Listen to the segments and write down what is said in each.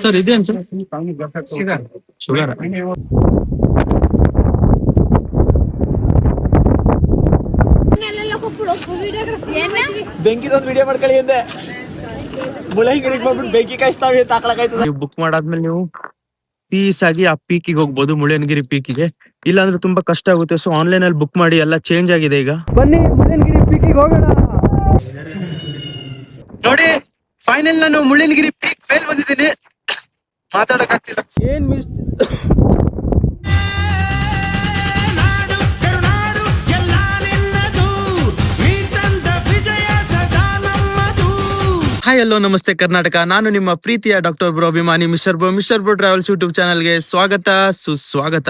Sir ಇದೇನು sir sugar ಬೆಂಕಿದೊಂದು video ಮಾಡ್ಕೊಳ್ಳಿ ಅಂದೆ. ಮುಳ್ಳಯ್ಯನಗಿರಿಗೆ ಹೋಗ್ಬಿಟ್ಟು ಬೆಂಕಿ ಕಾಯಿಸ್ತಾವೆ ತಾಕ್ಲಾಕಾಯ್ತದೆ. ನೀವು ಬುಕ್ ಮಾಡಾದ್ಮೇಲೆ ನೀವು ಪೀಸ್ ಆಗಿ ಆ ಪೀಕಿಗೆ ಹೋಗ್ಬೋದು, ಮುಳ್ಳಯ್ಯನಗಿರಿ ಪೀಕಿಗೆ. ಇಲ್ಲಾಂದ್ರೆ ತುಂಬಾ ಕಷ್ಟ ಆಗುತ್ತೆ. ಸೊ ಆನ್ಲೈನ್ ಅಲ್ಲಿ ಬುಕ್ ಮಾಡಿ, ಎಲ್ಲ ಚೇಂಜ್ ಆಗಿದೆ ಈಗ. ಬನ್ನಿ ಮುಳ್ಳಯ್ಯನಗಿರಿ ಪೀಕಿಗೆ ಹೋಗೋಣ. ನೋಡಿ ಫೈನಲ್ ನಾನು ಮುಳ್ಳಯ್ಯನಗಿರಿ ಪೀಕ್ ಮೇಲೆ ಬಂದಿದ್ದೀನಿ. ಮಾತಾಡಕ್ ಆಗ್ತಿಲ್ಲ. ಏನ್ ಮಿಸ್ ಹಾಯ್ ಹಲೋ ನಮಸ್ತೆ ಕರ್ನಾಟಕ. ನಾನು ನಿಮ್ಮ ಪ್ರೀತಿಯ ಡಾಕ್ಟರ್ ಬ್ರೋ ಅಭಿಮಾನಿ ಮಿಸ್ಟರ್ ಬ್ರೋ ಟ್ರಾವೆಲ್ಸ್ ಯೂಟ್ಯೂಬ್ ಚಾನಲ್ಗೆ ಸ್ವಾಗತ ಸುಸ್ವಾಗತ.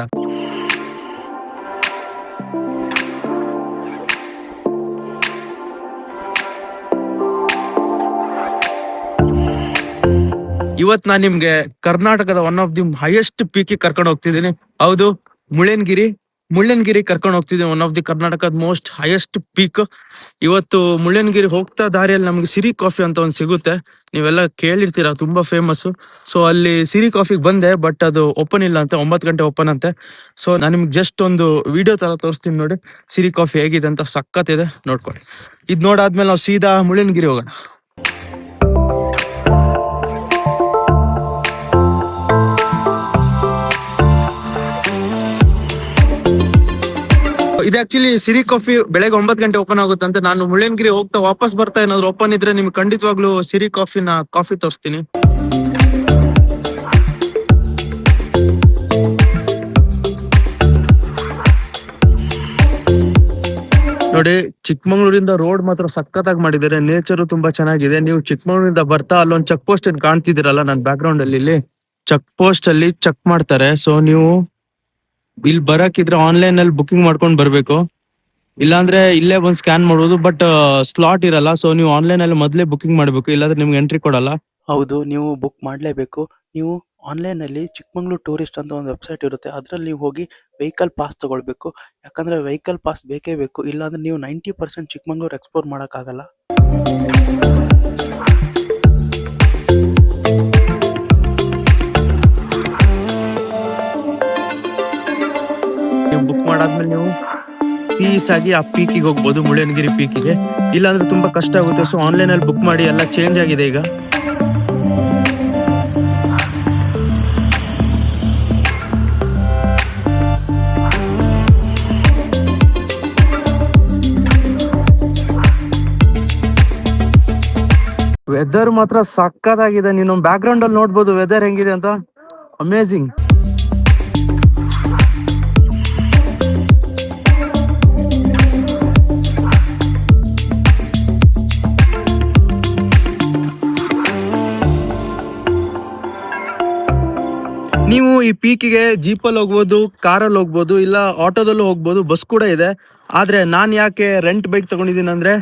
ಇವತ್ ನಾನು ನಿಮ್ಗೆ ಕರ್ನಾಟಕದ one of the highest peak ಕರ್ಕೊಂಡು ಹೋಗ್ತಿದ್ದೀನಿ. ಹೌದು, ಮುಳ್ಳಯ್ಯನಗಿರಿ ಕರ್ಕೊಂಡು ಹೋಗ್ತಿದ್ದೀನಿ. ಒನ್ ಆಫ್ ದಿ ಕರ್ನಾಟಕದ ಮೋಸ್ಟ್ ಹೈಯೆಸ್ಟ್ ಪೀಕ್. ಇವತ್ತು ಮುಳ್ಳಯ್ಯನಗಿರಿ ಹೋಗ್ತಾ ದಾರಿಯಲ್ಲಿ ನಮ್ಗೆ ಸಿರಿ ಕಾಫಿ ಅಂತ ಒಂದು ಸಿಗುತ್ತೆ. ನೀವೆಲ್ಲ ಕೇಳಿರ್ತೀರಾ, ತುಂಬಾ ಫೇಮಸ್. ಸೊ ಅಲ್ಲಿ ಸಿರಿ ಕಾಫಿಗೆ ಬಂದೆ, ಬಟ್ ಅದು ಓಪನ್ ಇಲ್ಲ ಅಂತೆ. 9 ಗಂಟೆ ಓಪನ್ ಅಂತೆ. ಸೊ ನಾನು ನಿಮ್ಗೆ ಜಸ್ಟ್ ಒಂದು ವಿಡಿಯೋ ತರ ತೋರಿಸ್ತೀನಿ ನೋಡಿ, ಸಿರಿ ಕಾಫಿ ಹೇಗಿದೆ ಅಂತ. ಸಖತ್ತಿದೆ, ನೋಡ್ಕೊಳ್ಳಿ. ಇದು ನೋಡಾದ್ಮೇಲೆ ನಾವು ಸೀದಾ ಮುಳ್ಳಯ್ಯನಗಿರಿ ಹೋಗೋಣ. ಇದು ಆಕ್ಚುಲಿ ಸಿರಿ ಕಾಫಿ ಬೆಳಗ್ಗೆ 9 ಗಂಟೆ ಓಪನ್ ಆಗುತ್ತೆ ಅಂತ. ನಾನು ಮುಳ್ಳಯ್ಯನಗಿರಿ ಹೋಗ್ತಾ ವಾಪಸ್ ಬರ್ತಾ ಏನಾದ್ರು ಓಪನ್ ಇದ್ರೆ ನಿಮ್ಗೆ ಖಂಡಿತವಾಗ್ಲೂ ಸಿರಿ ಕಾಫಿ ತೋರಿಸ್ತೀನಿ. ನೋಡಿ, ಚಿಕ್ಕಮಂಗ್ಳೂರಿಂದ ರೋಡ್ ಮಾತ್ರ ಸಖತ್ತಾಗಿ ಮಾಡಿದ್ದಾರೆ. ನೇಚರ್ ತುಂಬಾ ಚೆನ್ನಾಗಿದೆ. ನೀವು ಚಿಕ್ಕಮಂಗ್ಳೂರಿಂದ ಬರ್ತಾ ಅಲ್ಲೊಂದು ಚೆಕ್ ಪೋಸ್ಟ್ ಏನ್ ಕಾಣ್ತಿದ್ದೀರಲ್ಲ ನನ್ನ ಬ್ಯಾಕ್ ಗ್ರೌಂಡ್ ಅಲ್ಲಿ, ಇಲ್ಲಿ ಚೆಕ್ ಪೋಸ್ಟ್ ಅಲ್ಲಿ ಚೆಕ್ ಮಾಡ್ತಾರೆ. ಸೊ ನೀವು ಇಲ್ಲಿ ಬರಕಿದ್ರೆ ಆನ್ಲೈನ್ ಅಲ್ಲಿ ಬುಕಿಂಗ್ ಮಾಡ್ಕೊಂಡು ಬರ್ಬೇಕು, ಇಲ್ಲಾಂದ್ರೆ ಇಲ್ಲೇ ಬಂದು ಸ್ಕ್ಯಾನ್ ಮಾಡ್ಬೋದು. ಬಟ್ ಸ್ಲಾಟ್ ಇರಲ್ಲ. ಸೊ ನೀವು ಆನ್ಲೈನ್ ಅಲ್ಲಿ ಮೊದಲೇ ಬುಕಿಂಗ್ ಮಾಡ್ಬೇಕು, ಇಲ್ಲಾಂದ್ರೆ ನಿಮ್ಗೆ ಎಂಟ್ರಿ ಕೊಡಲ್ಲ. ಹೌದು, ನೀವು ಬುಕ್ ಮಾಡಲೇಬೇಕು. ನೀವು ಆನ್ಲೈನ್ ಅಲ್ಲಿ ಚಿಕ್ಕಮಂಗ್ಳೂರು ಟೂರಿಸ್ಟ್ ಅಂತ ಒಂದು ವೆಬ್ಸೈಟ್ ಇರುತ್ತೆ, ಅದ್ರಲ್ಲಿ ನೀವು ಹೋಗಿ ವೆಹಿಕಲ್ ಪಾಸ್ ತಗೊಳ್ಬೇಕು. ಯಾಕಂದ್ರೆ ವೆಹಿಕಲ್ ಪಾಸ್ ಬೇಕೇ ಬೇಕು, ಇಲ್ಲಾಂದ್ರೆ ನೀವು 90% ಚಿಕ್ಕಮಂಗ್ಳೂರು ಎಕ್ಸ್ಪ್ಲೋರ್ ಮಾಡೋಕ್ಕಾಗಲ್ಲ. ಬುಕ್ ಮಾಡಾದ್ಮೇಲೆ ನೀವು ಪೀಸ್ ಆಗಿ ಆ ಪೀಕಿಗೆ ಹೋಗ್ಬೋದು, ಮುಳ್ಳಯ್ಯನಗಿರಿ ಪೀಕಿಗೆ. ಇಲ್ಲಾಂದ್ರೆ ತುಂಬಾ ಕಷ್ಟ ಆಗುತ್ತೆ. ಸೊ ಆನ್ಲೈನ್ ಅಲ್ಲಿ ಬುಕ್ ಮಾಡಿ, ಎಲ್ಲ ಚೇಂಜ್ ಆಗಿದೆ ಈಗ. ವೆದರ್ ಮಾತ್ರ ಸಕ್ಕತ್ತಾಗಿದೆ. ನೀನು ಬ್ಯಾಕ್ ಗ್ರೌಂಡ್ ಅಲ್ಲಿ ನೋಡ್ಬೋದು ವೆದರ್ ಹೆಂಗಿದೆ ಅಂತ. ಅಮೇಝಿಂಗ್. ನೀವು ಈ ಪೀಕಿಗೆ ಜೀಪಲ್ಲಿ ಹೋಗ್ಬೋದು, ಕಾರಲ್ಲಿ ಹೋಗ್ಬೋದು, ಇಲ್ಲ ಆಟೋದಲ್ಲೂ ಹೋಗ್ಬೋದು, ಬಸ್ ಕೂಡ ಇದೆ. ಆದ್ರೆ ನಾನ್ ಯಾಕೆ ರೆಂಟ್ ಬೈಕ್ ತಗೊಂಡಿದ್ದೀನಿ ಅಂದ್ರೆ,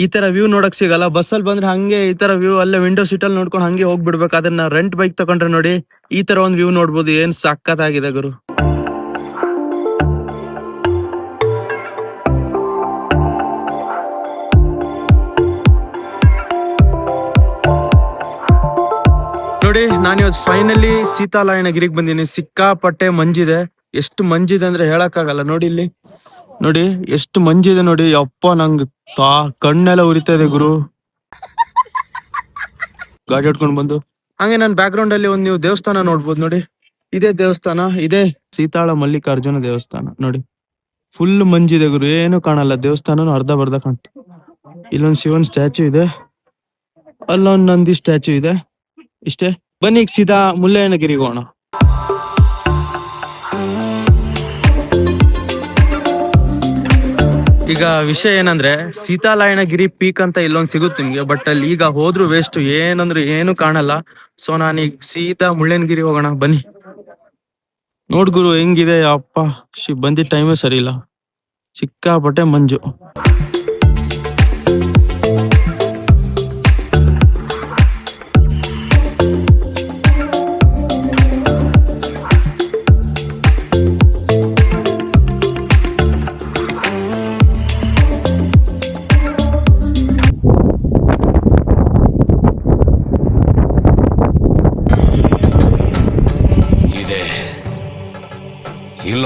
ಈ ತರ ವ್ಯೂ ನೋಡಕ್ ಸಿಗಲ್ಲ. ಬಸ್ಸಲ್ಲಿ ಬಂದ್ರೆ ಹಂಗೆ ಈ ತರ ವ್ಯೂ ಅಲ್ಲೇ ವಿಂಡೋ ಸೀಟಲ್ಲಿ ನೋಡ್ಕೊಂಡು ಹಂಗೆ ಹೋಗ್ಬಿಡ್ಬೇಕು. ಅದನ್ನ ರೆಂಟ್ ಬೈಕ್ ತಗೊಂಡ್ರೆ ನೋಡಿ, ಈ ತರ ಒಂದು ವ್ಯೂ ನೋಡ್ಬೋದು. ಏನ್ ಸಕ್ಕತ್ತಾಗಿದೆ ಗುರು. ನೋಡಿ, ನಾನಿವತ್ತು ಫೈನಲಿ ಸೀತಾಲಯನಗಿರಿಗೆ ಬಂದೀನಿ. ಸಿಕ್ಕಾಪಟ್ಟೆ ಮಂಜಿದೆ. ಎಷ್ಟು ಮಂಜಿದೆ ಅಂದ್ರೆ ಹೇಳಕ್ಕಾಗಲ್ಲ. ನೋಡಿ ಇಲ್ಲಿ ನೋಡಿ ಎಷ್ಟು ಮಂಜಿದೆ ನೋಡಿ. ಅಪ್ಪ, ನಂಗೆ ಕಣ್ಣೆಲ್ಲ ಉರಿತಾ ಇದೆ ಗುರು. ಗಾಡಿ ಹೊಡ್ಕೊಂಡು ಬಂದು ಹಂಗೆ ನನ್ನ ಬ್ಯಾಕ್ ಗ್ರೌಂಡ್ ಅಲ್ಲಿ ಒಂದು ನೀವು ದೇವಸ್ಥಾನ ನೋಡ್ಬೋದು. ನೋಡಿ, ಇದೇ ದೇವಸ್ಥಾನ, ಇದೇ ಸೀತಾಳ ಮಲ್ಲಿಕಾರ್ಜುನ ದೇವಸ್ಥಾನ. ನೋಡಿ, ಫುಲ್ ಮಂಜಿದೆ ಗುರು, ಏನು ಕಾಣಲ್ಲ. ದೇವಸ್ಥಾನನು ಅರ್ಧ ಬರ್ಧ ಕಾಣ್ತು. ಇಲ್ಲೊಂದು ಶಿವನ್ ಸ್ಟ್ಯಾಚು ಇದೆ, ಅಲ್ಲೊಂದು ನಂದಿ ಸ್ಟ್ಯಾಚು ಇದೆ. ಇಷ್ಟೇ. ಬನ್ನಿ ಈಗ ಸೀದಾ ಮುಳ್ಳಯ್ಯನಗಿರಿಗೆ ಹೋಗೋಣ. ಈಗ ವಿಷಯ ಏನಂದ್ರೆ, ಸೀತಾಲಯನಗಿರಿ ಪೀಕ್ ಅಂತ ಇಲ್ಲೊಂದು ಸಿಗುತ್ತೆ ನಿಮ್ಗೆ. ಬಟ್ ಅಲ್ಲಿ ಈಗ ಹೋದ್ರು ವೇಸ್ಟ್, ಏನಂದ್ರೆ ಏನು ಕಾಣಲ್ಲ. ಸೊ ನಾನೀಗ ಸೀದಾ ಮುಳ್ಳಯ್ಯನಗಿರಿ ಹೋಗೋಣ ಬನ್ನಿ. ನೋಡ್ ಗುರು ಹೆಂಗಿದೆ. ಅಪ್ಪ, ಬಂದಿದ್ದ ಟೈಮೇ ಸರಿ ಇಲ್ಲ. ಸಿಕ್ಕಾಪಟ್ಟೆ ಮಂಜು.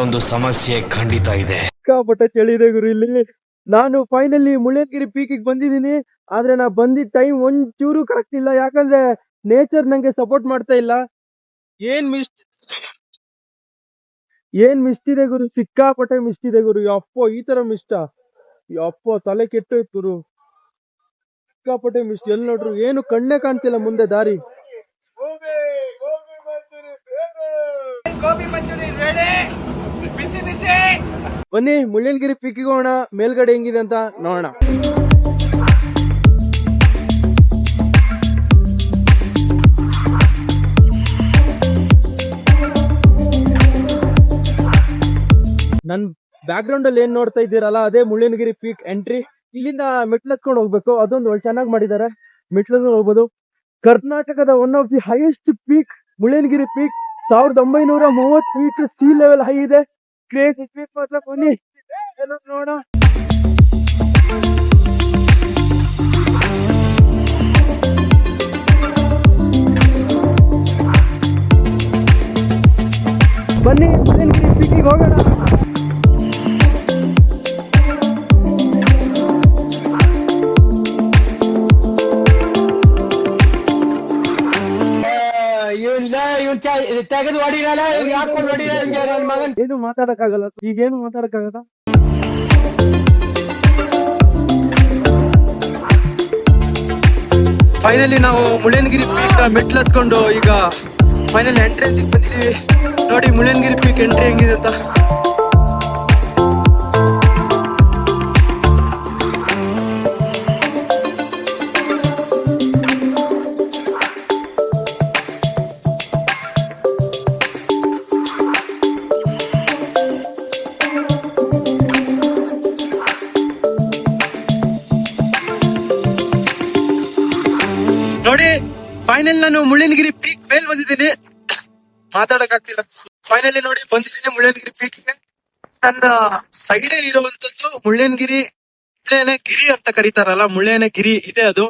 ಇಲ್ಲೊಂದು ಸಮಸ್ಯೆ ಖಂಡಿತ ಇದೆ. ಸಿಕ್ಕಾಪಟ್ಟೆ ಚಳಿ ಇದೆ ಗುರು ಇಲ್ಲಿ. ನಾನು ಫೈನಲಿ ಮುಳ್ಳಯ್ಯನಗಿರಿ ಪೀಕಿಗೆ ಬಂದಿದ್ದೀನಿ. ಆದ್ರೆ ನಾ ಬಂದಿದ್ದ ಟೈಮ್ ಒಂಚೂರು ಕರೆಕ್ಟ್ ಇಲ್ಲ, ಯಾಕಂದ್ರೆ ನೇಚರ್ ನಂಗೆ ಸಪೋರ್ಟ್ ಮಾಡ್ತಾ ಇಲ್ಲ. ಏನ್ ಮಿಸ್ಟ್ ಇದೆ ಗುರು, ಸಿಕ್ಕಾಪಟ್ಟೆ ಮಿಸ್ಟ್ ಇದೆ ಗುರು. ಯಪ್ಪೋ ಈ ತರ ಮಿಸ್ಟ, ಯಪ್ಪೋ ತಲೆ ಕೆಟ್ಟೋಯ್ತು ಗುರು. ಸಿಕ್ಕಾಪಟ್ಟೆ ಮಿಸ್ಟ್, ಎಲ್ಲಿ ನೋಡ್ರು ಏನು ಕಣ್ಣೇ ಕಾಣ್ತಿಲ್ಲ ಮುಂದೆ ದಾರಿ. ಬನ್ನಿ ಮುಳ್ಳಯ್ಯನಗಿರಿ ಪೀಕಿಗೆ ಹೋಗೋಣ, ಮೇಲ್ಗಡೆ ಹೆಂಗಿದೆ ಅಂತ ನೋಡೋಣ. ನನ್ ಬ್ಯಾಕ್ ಗ್ರೌಂಡ್ ಅಲ್ಲಿ ಏನ್ ನೋಡ್ತಾ ಇದ್ದೀರಲ್ಲ, ಅದೇ ಮುಳ್ಳಯ್ಯನಗಿರಿ ಪೀಕ್ ಎಂಟ್ರಿ. ಇಲ್ಲಿಂದ ಮೆಟ್ಲು ಹತ್ಕೊಂಡು ಹೋಗ್ಬೇಕು, ಅದೊಂದು ಒಳ್ಳೆ ಚೆನ್ನಾಗಿ ಮಾಡಿದ್ದಾರೆ. ಮೆಟ್ಲು ಹೋಗ್ಬೋದು. ಕರ್ನಾಟಕದ one of the highest peak Mullayanagiri peak. 1930 feet C level high ಇದೆ. ಕ್ರೇಜಿ ಪೀಕ್ ಮಾತ್ರ. ಬನ್ನಿ ಎಲ್ಲ ನೋಡೋಣ. ಬನ್ನಿ ಮುಳ್ಳಯ್ಯನಗಿರಿ ಪೀಕಿಗೆ ಹೋಗೋಣ. ಏನು ಮಾತಾಡಕ್ಕಾಗಲ್ಲ, ಈಗೇನು ಮಾತಾಡಕ್ಕಾಗಲ್ಲ. ಫೈನಲಿ ನಾವು ಮುಳ್ಳಯ್ಯನಗಿರಿ ಪೀಕ್ ಮೆಟ್ಲು ಹತ್ಕೊಂಡು ಈಗ ಫೈನಲ್ ಎಂಟ್ರೆನ್ಸ್ ಬಂದಿದೀವಿ. ನೋಡಿ ಮುಳ್ಳಯ್ಯನಗಿರಿ ಪೀಕ್ ಎಂಟ್ರಿ ಹೆಂಗಿದೆ ಅಂತ. ನೋಡಿ ಫೈನಲ್ ನಾನು ಮುಳ್ಳಯ್ಯನಗಿರಿ ಪೀಕ್ ಮೇಲ್ ಬಂದಿದ್ದೀನಿ, ಮಾತಾಡಕ್ ಆಗ್ತಿಲ್ಲ. ಫೈನಲಿ ನೋಡಿ ಬಂದಿದ್ದೀನಿ ಮುಳ್ಳಯ್ಯನಗಿರಿ ಪೀಕ್ಗೆ. ನನ್ನ ಸೈಡ್ ಇರುವಂತದ್ದು ಮುಳ್ಳಯ್ಯನಗಿರಿ ಗಿರಿ ಅಂತ ಕರೀತಾರಲ್ಲ, ಮುಳ್ಳಯ್ಯನಗಿರಿ ಇದೆ ಅದು.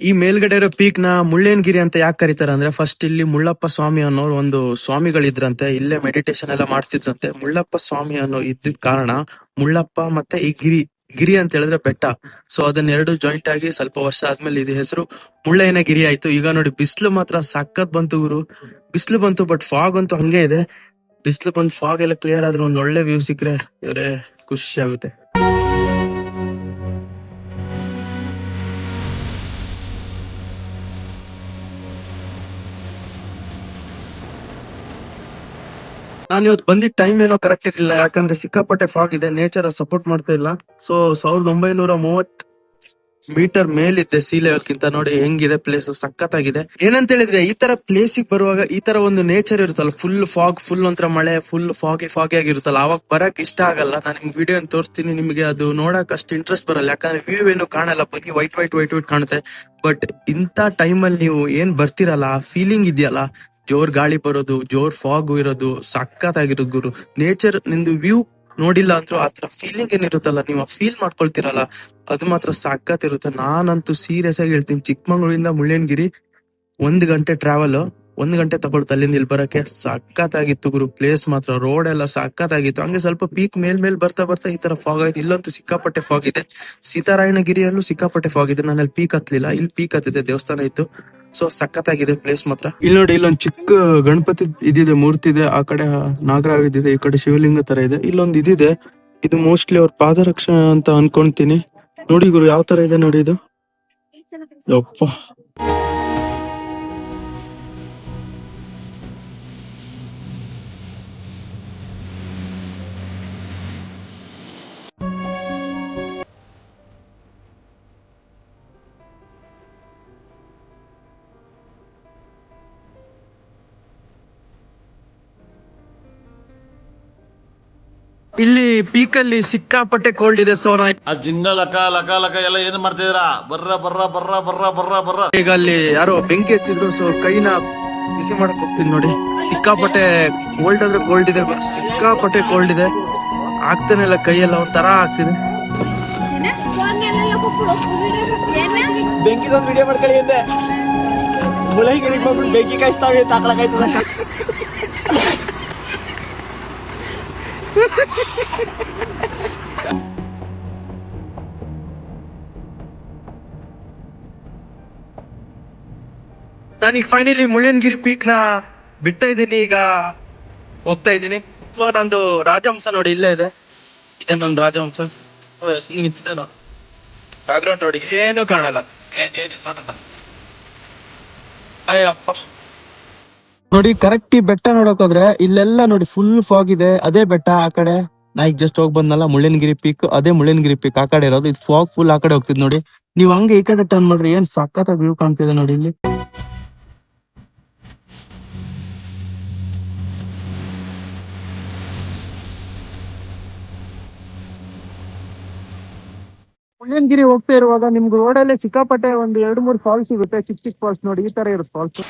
ಈ ಮೇಲ್ಗಡೆ ಇರೋ ಪೀಕ್ ನ ಮುಳ್ಳಯ್ಯನಗಿರಿ ಅಂತ ಯಾಕೆ ಕರೀತಾರೆ ಅಂದ್ರೆ, ಫಸ್ಟ್ ಇಲ್ಲಿ ಮುಳ್ಳಪ್ಪ ಸ್ವಾಮಿ ಅನ್ನೋರು ಒಂದು ಸ್ವಾಮಿಗಳಿದ್ರಂತೆ, ಇಲ್ಲೇ ಮೆಡಿಟೇಷನ್ ಎಲ್ಲ ಮಾಡ್ತಿದ್ರಂತೆ. ಮುಳ್ಳಪ್ಪ ಸ್ವಾಮಿ ಅನ್ನೋ ಇದ್ದಿದ್ ಕಾರಣ ಮುಳ್ಳಪ್ಪ ಮತ್ತೆ ಈ ಗಿರಿ ಅಂತ ಹೇಳಿದ್ರೆ ಬೆಟ್ಟ. ಸೊ ಅದನ್ನೆರಡು ಜಾಯಿಂಟ್ ಆಗಿ ಸ್ವಲ್ಪ ವರ್ಷ ಆದ್ಮೇಲೆ ಇದು ಹೆಸರು ಮುಳ್ಳಯ್ಯನಗಿರಿ ಆಯ್ತು. ಈಗ ನೋಡಿ ಬಿಸಿಲು ಮಾತ್ರ ಸಖತ್ ಬಂತು ಗುರು, ಬಿಸಿಲು ಬಂತು. ಬಟ್ ಫಾಗ್ ಅಂತೂ ಹಂಗೆ ಇದೆ. ಬಿಸಿಲು ಬಂದು ಫಾಗ್ ಎಲ್ಲ ಕ್ಲಿಯರ್ ಆದ್ರೆ ಒಂದ್ ಒಳ್ಳೆ ವ್ಯೂ ಸಿಕ್ಕರೆ ಇವರೇ ಖುಷಿ ಆಗುತ್ತೆ. ನಾನು ಇವತ್ತು ಬಂದಿದ್ದ ಟೈಮ್ ಏನೋ ಕರೆಕ್ಟ್ ಇರಲಿಲ್ಲ, ಯಾಕಂದ್ರೆ ಸಿಕ್ಕಾಪಟ್ಟೆ ಫಾಗ್ ಇದೆ, ನೇಚರ್ ಸಪೋರ್ಟ್ ಮಾಡ್ತಾ ಇಲ್ಲ. ಸೊ 1930 ಮೀಟರ್ ಮೇಲಿದ್ದೆ ಸಿ ಲೆವೆಲ್ ಗಿಂತ. ನೋಡಿ ಹೆಂಗಿದೆ ಪ್ಲೇಸ್, ಸಖತ್ತಾಗಿದೆ. ಏನಂತ ಹೇಳಿದ್ರೆ ಈ ತರ ಪ್ಲೇಸ್ ಬರುವಾಗ ಈ ತರ ಒಂದು ನೇಚರ್ ಇರುತ್ತಲ್ಲ, ಫುಲ್ ಫಾಗ್, ಫುಲ್ ಒಂಥರ ಮಳೆ, ಫುಲ್ ಫಾಗಿ ಆಗಿರುತ್ತಲ್ಲ, ಅವಾಗ ಬರಕ್ ಇಷ್ಟ ಆಗಲ್ಲ. ನಾನು ನಿಮ್ಗೆ ವಿಡಿಯೋ ತೋರಿಸ್ತೀನಿ, ನಿಮಗೆ ಅದು ನೋಡಕ್ ಅಷ್ಟು ಇಂಟ್ರೆಸ್ಟ್ ಬರಲ್ಲ, ಯಾಕಂದ್ರೆ ವ್ಯೂ ಏನು ಕಾಣಲ್ಲ, ಬರೀ ವೈಟ್ ಕಾಣುತ್ತೆ. ಬಟ್ ಇಂಥ ಟೈಮಲ್ಲಿ ನೀವು ಏನ್ ಬರ್ತಿರಲ್ಲ, ಆ ಫೀಲಿಂಗ್ ಇದೆಯಲ್ಲ, ಜೋರ್ ಗಾಳಿ ಬರೋದು, ಜೋರ್ ಫಾಗ್ ಇರೋದು, ಸಖತ್ತಾಗಿರೋದು ಗುರು. ನೇಚರ್ ನಿಂದು ವ್ಯೂ ನೋಡಿಲ್ಲ ಅಂದ್ರೂ ಆತರ ಫೀಲಿಂಗ್ ಏನಿರುತ್ತಲ್ಲ, ನೀವು ಫೀಲ್ ಮಾಡ್ಕೊಳ್ತಿರಲ್ಲ, ಅದು ಮಾತ್ರ ಸಖತ್ ಇರುತ್ತೆ. ನಾನಂತೂ ಸೀರಿಯಸ್ ಆಗಿ ಹೇಳ್ತೀನಿ, ಚಿಕ್ಕಮಂಗ್ಳೂರಿಂದ ಮುಳ್ಳಯ್ಯನಗಿರಿ 1 ಗಂಟೆ ಟ್ರಾವೆಲ್, 1 ಗಂಟೆ ತಗೊಳ್ತು ಅಲ್ಲಿಂದ ಇಲ್ಲಿ ಬರಕ್ಕೆ. ಸಖತ್ತಾಗಿತ್ತು ಗುರು ಪ್ಲೇಸ್ ಮಾತ್ರ, ರೋಡ್ ಎಲ್ಲ ಸಖತ್ತಾಗಿತ್ತು. ಹಂಗೆ ಸ್ವಲ್ಪ ಪೀಕ್ ಮೇಲ್ ಬರ್ತಾ ಈ ತರ ಫಾಗ್ ಆಯ್ತು. ಇಲ್ಲಂತೂ ಸಿಕ್ಕಾಪಟ್ಟೆ ಫಾಗ್ ಇದೆ. ಸೀತಾರಾಯಣಗಿರಿಯಲ್ಲೂ ಸಿಕ್ಕಾಪಟ್ಟೆ ಫಾಗ್ ಇದೆ. ನಾನು ಅಲ್ಲಿ ಪೀಕ್ ಹತ್ಲಿಲ್ಲ, ಇಲ್ಲಿ ಪೀಕ್ ಹತ್ತಿದೆ, ದೇವಸ್ಥಾನ ಇತ್ತು. ಸೊ ಸಖತ್ತಾಗಿದೆ ಪ್ಲೇಸ್ ಮಾತ್ರ. ಇಲ್ಲಿ ನೋಡಿ, ಇಲ್ಲೊಂದ್ ಚಿಕ್ಕ ಗಣಪತಿ ಇದಿದೆ, ಮೂರ್ತಿ ಇದೆ. ಆ ಕಡೆ ನಾಗರಾವ್ ಇದಿದೆ, ಈ ಕಡೆ ಶಿವಲಿಂಗ ತರ ಇದೆ. ಇಲ್ಲೊಂದು ಇದಿದೆ, ಇದು ಮೋಸ್ಟ್ಲಿ ಅವ್ರ ಪಾದರಕ್ಷೆ ಅಂತ ಅನ್ಕೊಂತೀನಿ. ನೋಡಿ ಗುರು ಯಾವ ತರ ಇದೆ ನೋಡಿ ಇದು, ಯಪ್ಪ. ಇಲ್ಲಿ ಪೀಕ್ ಅಲ್ಲಿ ಸಿಕ್ಕಾಪಟ್ಟೆ ಕೋಲ್ಡ್ ಇದೆ. ಸೊ ಆ ಜಿಂಗ ಲಕ ಲಕ ಲಕ ಎಲ್ಲ ಏನ್ ಮಾಡ್ತಿದ್ದೀರಾ? ಬರ್ರ ಈಗ ಅಲ್ಲಿ ಯಾರೋ ಬೆಂಕಿ ಹಚ್ಚಿದ್ರು. ಸೊ ಕೈನ ಬಿಸಿ ಮಾಡಕ್ ಹೋಗ್ತೀನಿ ನೋಡಿ. ಸಿಕ್ಕಾಪಟ್ಟೆ ಕೋಲ್ಡ್ ಅಂದ್ರೆ ಕೋಲ್ಡ್ ಇದೆ, ಸಿಕ್ಕಾಪಟ್ಟೆ ಕೋಲ್ಡ್ ಇದೆ. ಆಗ್ತಾನೆ ಇಲ್ಲ, ಕೈಯೆಲ್ಲ ಒಂಥರ ಆಗ್ತಿದೆ. ಬೆಂಕಿದೊಂದು ವಿಡಿಯೋ ಮಾಡ್ಕೊಳ್ಳಿ ಅಂದೆ. ಮುಳ್ಳಯ್ಯನಗಿರಿ ಹೋಗ್ಬಿಟ್ಟು ಬೆಂಕಿ ಕಾಯಿಸ್ತಾವೆ ತಾಕ್ಲಕಾಯ್ತದ. ನಾನೀಗ ಫೈನಲಿ ಮುಳ್ಳಯ್ಯನಗಿರಿ ಪೀಕ್ ನ ಬಿಡ್ತಾ ಇದ್ದೀನಿ. ಈಗ ಹೋಗ್ತಾ ಇದ್ದೀನಿ. ನಂದು ರಾಜಹಂಸ ನೋಡಿ ಇಲ್ಲೇ ಇದೆ. ಇದೆ ನಂದು ರಾಜಹಂಸ. ಬ್ಯಾಕ್ ಗ್ರೌಂಡ್ ನೋಡಿ ಏನು ಕಾಣಲ್ಲ, ಏನು ಕಾಣಲ್ಲ. ಅಯ್ಯಪ್ಪ ನೋಡಿ, ಕರೆಕ್ಟ್ ಈ ಬೆಟ್ಟ ನೋಡಕ್ ಹೋದ್ರೆ ಇಲ್ಲೆಲ್ಲ ನೋಡಿ ಫುಲ್ ಫಾಗ್ ಇದೆ. ಅದೇ ಬೆಟ್ಟ ಆ ಕಡೆ ನಾ ಈಗ ಜಸ್ಟ್ ಹೋಗಿ ಬಂದಲ್ಲ ಮುಳ್ಳಯ್ಯನಗಿರಿ ಪೀಕ್, ಅದೇ ಮುಳ್ಳಯ್ಯನಗಿರಿ ಪೀಕ್ ಆ ಕಡೆ ಇರೋದು. ಇದು ಫಾಗ್ ಫುಲ್ ಆ ಕಡೆ ಹೋಗ್ತಿದ್ ನೋಡಿ. ನೀವ್ ಹಂಗೆ ಈ ಕಡೆ ಟರ್ನ್ ಮಾಡ್ರಿ, ಏನ್ ಸಖತ್ತಾಗಿ ವ್ಯೂ ಕಾಣ್ತಿದೆ ನೋಡಿ ಇಲ್ಲಿ. ಮುಳ್ಳಯ್ಯನಗಿರಿ ಹೋಗ್ತಾ ಇರುವಾಗ ನಿಮ್ಗೆ ರೋಡಲ್ಲೇ ಸಿಕ್ಕಾಪಟ್ಟೆ ಒಂದು 2-3 ಫಾಲ್ಸ್ ಸಿಗುತ್ತೆ. ಚಿಕ್ಕ ಚಿಕ್ಕ ಫಾಲ್ಸ್ ನೋಡಿ, ಈ ತರ ಇರುತ್ತೆ ಫಾಲ್ಸ್.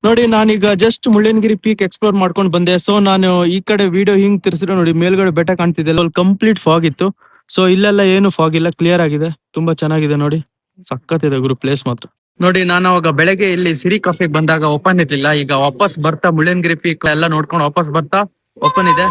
ನೋಡಿ, ನಾನೀಗ ಜಸ್ಟ್ ಮುಳ್ಳಯ್ಯನಗಿರಿ ಪೀಕ್ ಎಕ್ಸ್ಪ್ಲೋರ್ ಮಾಡ್ಕೊಂಡು ಬಂದೆ. ಸೊ ನಾನು ಈ ಕಡೆ ವಿಡಿಯೋ ಹಿಂಗ್ ತಿರ್ಸಿದ್ರೆ ನೋಡಿ ಮೇಲ್ಗಡೆ ಬೆಟ್ಟ ಕಾಣ್ತಿದೆ. ಅಲ್ಲಿ ಕಂಪ್ಲೀಟ್ ಫಾಗ್ ಇತ್ತು. ಸೊ ಇಲ್ಲೆಲ್ಲ ಏನು ಫಾಗ್ ಇಲ್ಲ, ಕ್ಲಿಯರ್ ಆಗಿದೆ, ತುಂಬಾ ಚೆನ್ನಾಗಿದೆ ನೋಡಿ. ಸಖತ್ತಿದೆ ಗುರು ಪ್ಲೇಸ್ ಮಾತ್ರ. ನೋಡಿ, ನಾನು ಅವಾಗ ಬೆಳಗ್ಗೆ ಇಲ್ಲಿ ಸಿರಿ ಕಾಫಿಗೆ ಬಂದಾಗ ಓಪನ್ ಇರ್ಲಿಲ್ಲ. ಈಗ ವಾಪಸ್ ಬರ್ತಾ ಮುಳ್ಳಯ್ಯನಗಿರಿ ಪೀಕ್ ಎಲ್ಲ ನೋಡ್ಕೊಂಡು ವಾಪಸ್ ಬರ್ತಾ ಓಪನ್ ಇದೆ.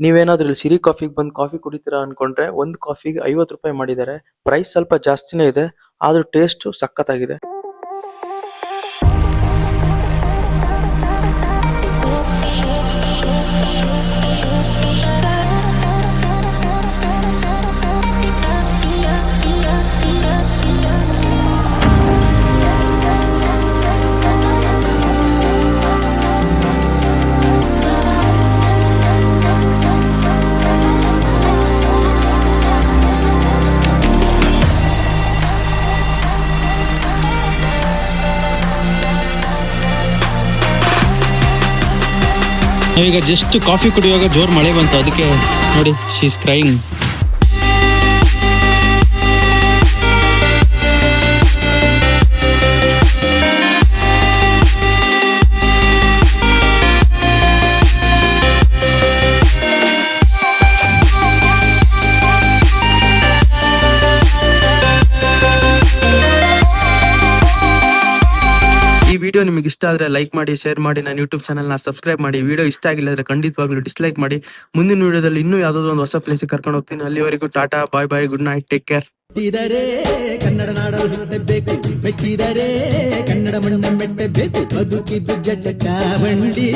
ನೀವೇನಾದ್ರೂ ಇಲ್ಲಿ ಸಿರಿ ಕಾಫಿಗೆ ಬಂದು ಕಾಫಿ ಕುಡಿತೀರಾ ಅನ್ಕೊಂಡ್ರೆ ಒಂದು ಕಾಫಿಗೆ 50 ರೂಪಾಯಿ ಮಾಡಿದ್ದಾರೆ. ಪ್ರೈಸ್ ಸ್ವಲ್ಪ ಜಾಸ್ತಿನೇ ಇದೆ, ಆದ್ರೂ ಟೇಸ್ಟ್ ಸಖತ್ತಾಗಿದೆ. ನಾವೀಗ ಜಸ್ಟ್ ಕಾಫಿ ಕುಡಿಯುವಾಗ ಜೋರ್ ಮಳೆ ಬಂತು, ಅದಕ್ಕೆ ನೋಡಿ ಶಿ ಇಸ್ ಕ್ರೈಯಿಂಗ್. ಈ ವಿಡಿಯೋ ನಿಮಗೆ ಇಷ್ಟ ಆದ್ರೆ ಲೈಕ್ ಮಾಡಿ, ಶೇರ್ ಮಾಡಿ, ನನ್ನ ಯೂಟ್ಯೂಬ್ ಚಾನಲ್ ನ ಸಬ್ಸ್ಕ್ರೈಬ್ ಮಾಡಿ. ವಿಡಿಯೋ ಇಷ್ಟ ಆಗಿಲ್ಲ ಅಂದ್ರೆ ಖಂಡಿತವಾಗ್ಲೂ ಡಿಸ್ಲೈಕ್ ಮಾಡಿ. ಮುಂದಿನ ವಿಡಿಯೋದಲ್ಲಿ ಇನ್ನೂ ಯಾವ್ದಾದ್ರು ಒಂದು ಹೊಸ ಪ್ಲೇಸಿಗೆ ಕರ್ಕೊಂಡು ಹೋಗ್ತೀನಿ. ಅಲ್ಲಿವರೆಗೂ tata, bye bye, good night, take care. Kannada ನಾಡಲು ಹುಟ್ಟಬೇಕು, ಮೆಚ್ಚಿದರೆ ಕನ್ನಡ ಮಣ್ಣ ಮೆಟ್ಟಬೇಕು, ಬದುಕಿದ್ದು ಜಟ ಬಂಡಿ.